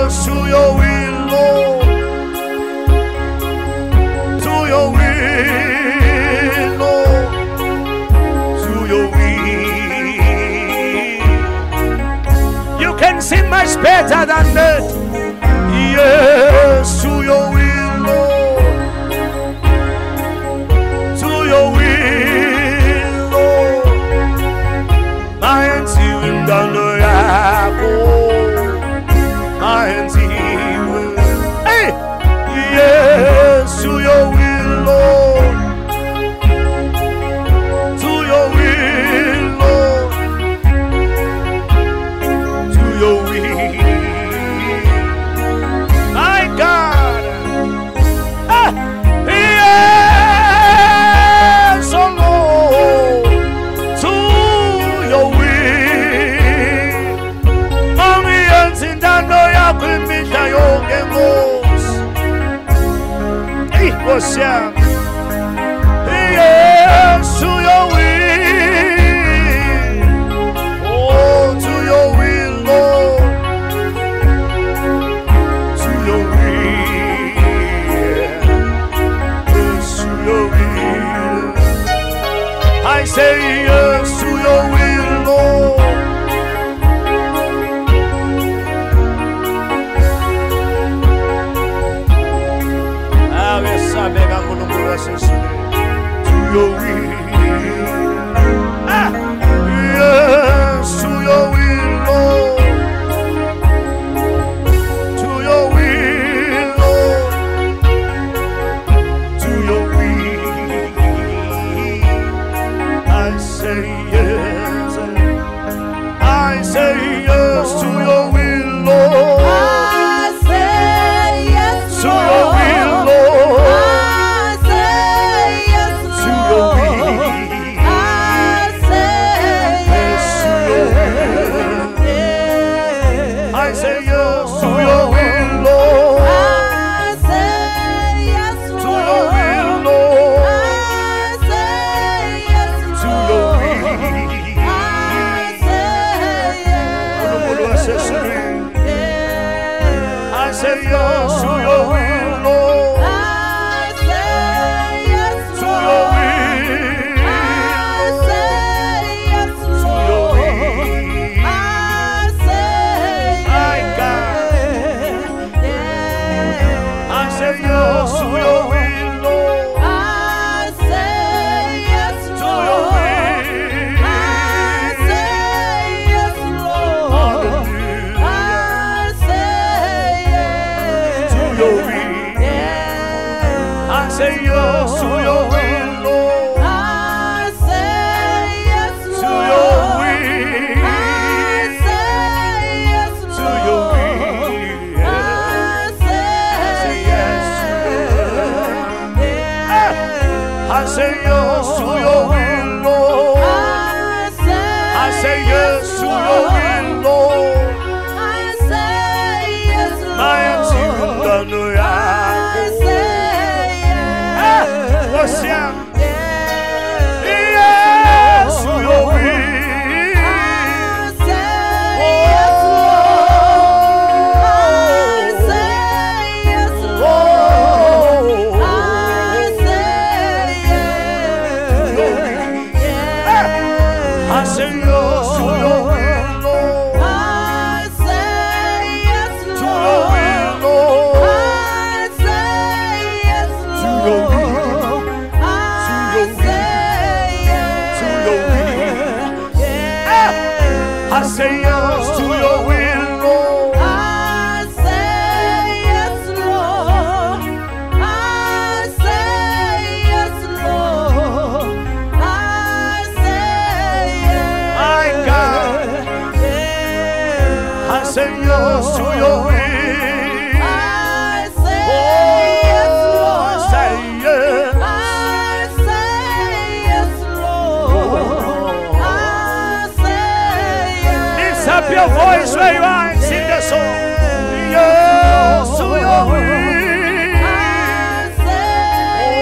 yes to your will, Lord. To your will, Lord. To your will. You can sing much better than that. Yes to your will, Lord. To your will, Lord. My hands even down the my hands even. Hey! Yes, to your will, Lord. To your will, Lord. To your will. My God. Ah! Yes, oh Lord. To your will. Mommy hands in the hey, what's up? Yes, to your will. Oh, to your will, Lord. To your will. Yes, to your will. I say yes to your will, Lord. To your will, ah, yes, to your will, Lord. To your will, Lord. To your will. I say yes. I say yes to your will, Lord. I say yes to your will, Lord. Your voice where you are and sing the song. Yes to your will. I say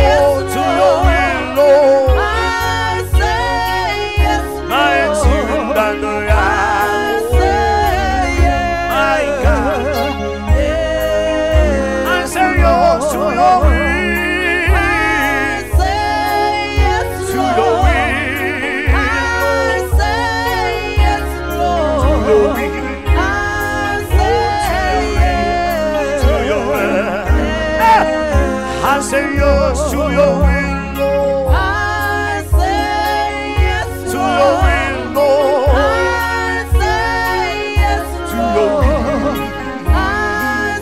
yes, to your will, Lord. I say yes, Lord. My hands even down the I say yes. My God. say yes to your will, Lord. I say yes, To Lord. your will, Lord. I say yes, To your Lord. will. I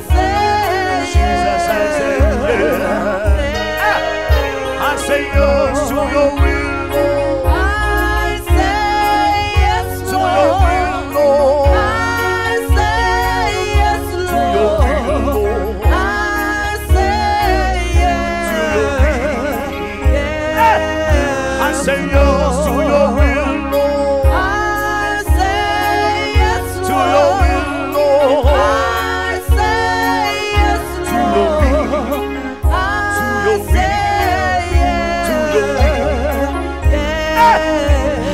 say Jesus, I say yes. I say yes to your will, Lord. I say yes, To your Lord. will, Lord. I say yes, To your will, Lord. Lord. I say yes. To your will. I say yes to your will, Lord. I say yes, To your Lord. will, Lord. I say yes, To your Lord. will. I your say yes. To your will.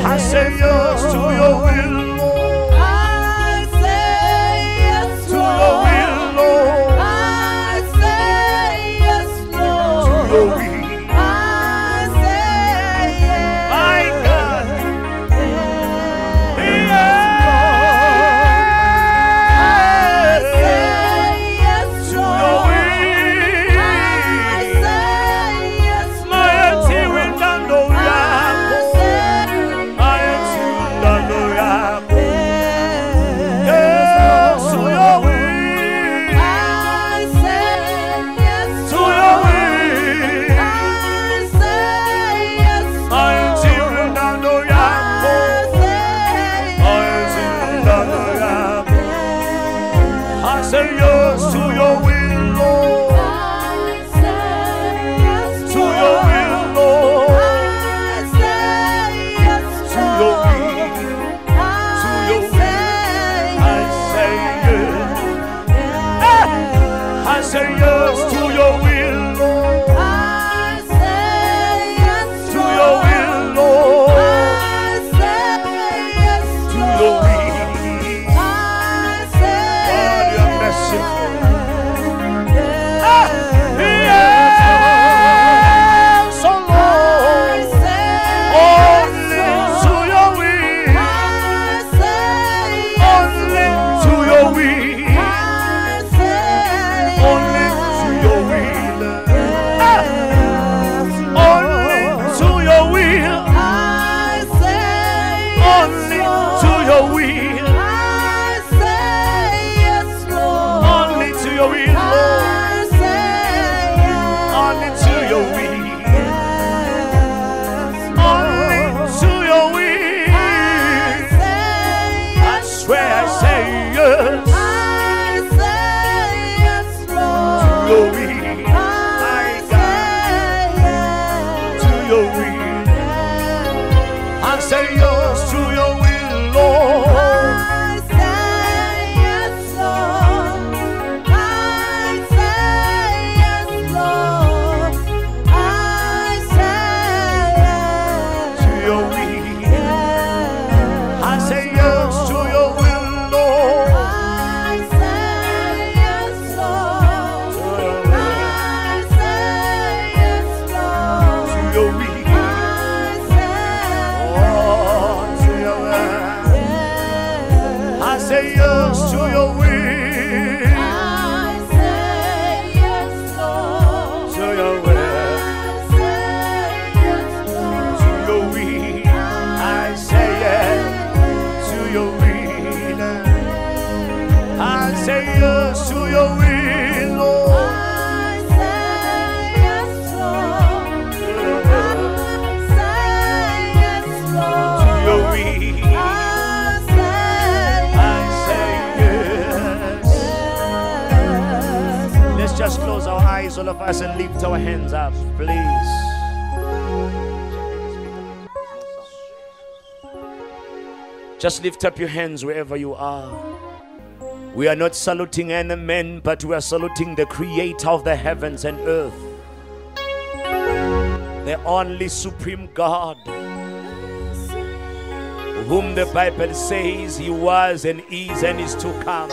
I say yes to your will, Lord. I say yes, To your Lord. will, Lord. I say yes, Lord. To your will. I say yes. My God. Yes. Yes. I say yes, To your Lord. will. I say yes, Maeti Lord. windando I yako. say Maeti windando yako. yes, Yes, to Lord. your will. I say yes, To your Lord. will. I say yes, Maeti Lord. windando I yako. say Maeti windando yako. I yes. say yes to your will, Lord. I say yes, To your will, Lord. Lord. I say yes, To your Lord. will. To your will. I say yes. I say yes to your will, Lord. I say yes, To your will, Lord. I say yes, To your will. I say God, you are merciful. yes. Yes, oh I Lord. say Only to your will. I say Only to your will. I say Only to your will. Only to your will. I say Only to your will. I say yes, Lord. Only to your will, Lord. I say yes. Only to your will. Yes, Only to your will. I say I yes, swear I say yes I say yes, Lord. to your will. I My say God, yes. to your will. I say yes to your will, Lord. I say yes, Lord. I say yes, Lord. I say yes. To your will. Yes. I say yes to your will, Lord. I say yes, Lord. I say yes, Lord. To your will. I say Oh, to your will. yes. I say yes to your will. I say yes, Lord. To your will. I say yes, Lord. To your will. I say yes to your will. I say yes to your will, Lord. I say yes, Lord. I say yes, Lord. To your will. I say yes. yes. Let's just close our eyes, all of us, and lift our hands up, please. Just lift up your hands wherever you are. We are not saluting any man, but we are saluting the creator of the heavens and earth, the only supreme God, whom the Bible says he was and is to come.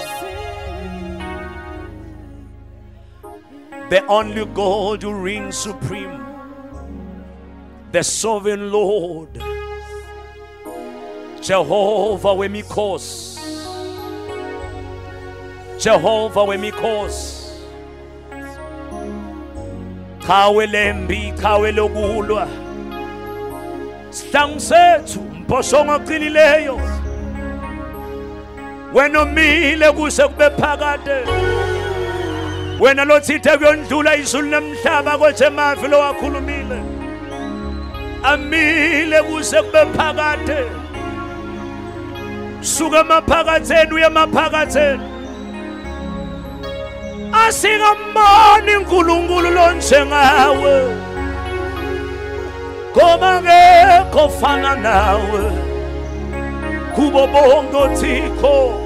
The only God who reigns supreme, the sovereign Lord, Jehovah Wemikos, Jehovah Wemikos. Chawe lembi, chawe lokulwa. Sihlangu sethu mphosongo oqinileyo. Wena umile kuse kube phakade. Wena lothithe kuyondlula izulu nemhlaba kodwa emavi lo wakhulumile. Amile kuse kube phakade. Suka emaphakatheni uye emaphakatheni. Asingamboni uNkulunkulu lo njengawe. Ngoba ngekho ofana nawe. Kubo bonke oThixo.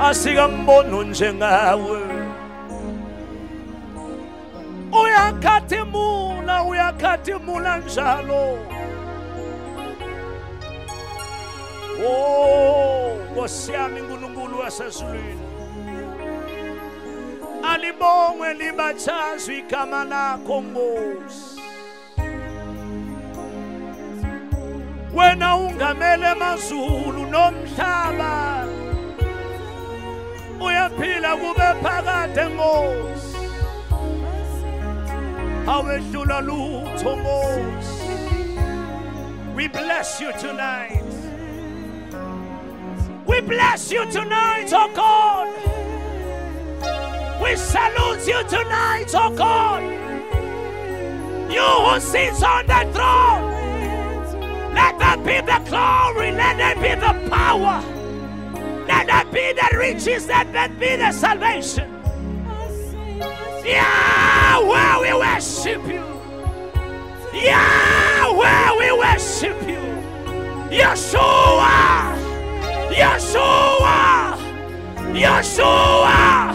Asingamboni njengawe. Uyakhathimula njalo. Oh, Nkosi yami uNkulunkulu wasezulwini. Alibongwe libatshazwe igama lakho Nkosi. Wena ungamele emazulu nomhlaba. Uyaphila kube phakade Nkosi. Awedlula lutho Nkosi. We bless you tonight. We bless you tonight, oh God. We salute you tonight, oh God. You who sits on the throne. Let that be the glory. Let that be the power. Let that be the riches. Let that be the salvation. Yahweh, we worship you. Yahweh, we worship you. Yeshua. Yeshua. Yeshua.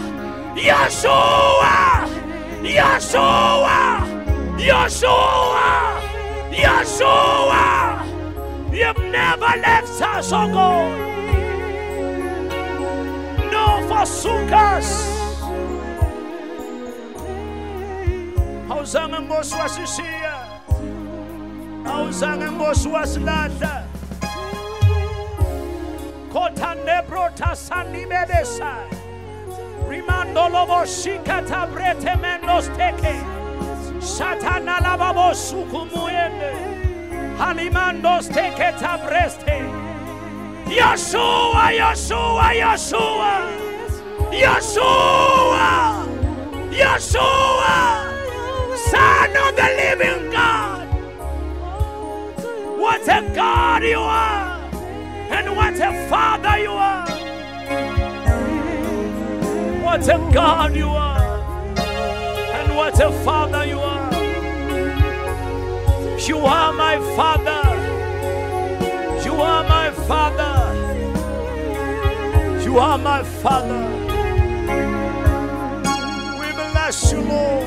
Yeshua. Yeshua. Yeshua. Yeshua. You've never left us, oh God. No forsook us. Awuzange Nkosi wasishiya. Awuzange Nkosi wasilahla. Kotande brota sanibedesa. Rimando lobo shikata brete mendos teke. Satana lavabo sukumuyende. Halimandos teke tabreste. Yeshua, Yeshua, Yeshua. Yeshua. Yeshua. Son of the living God. What a God you are. And what a Father you are. What a God you are. And what a Father you are. You are my Father. You are my Father. You are my Father. We bless you, Lord.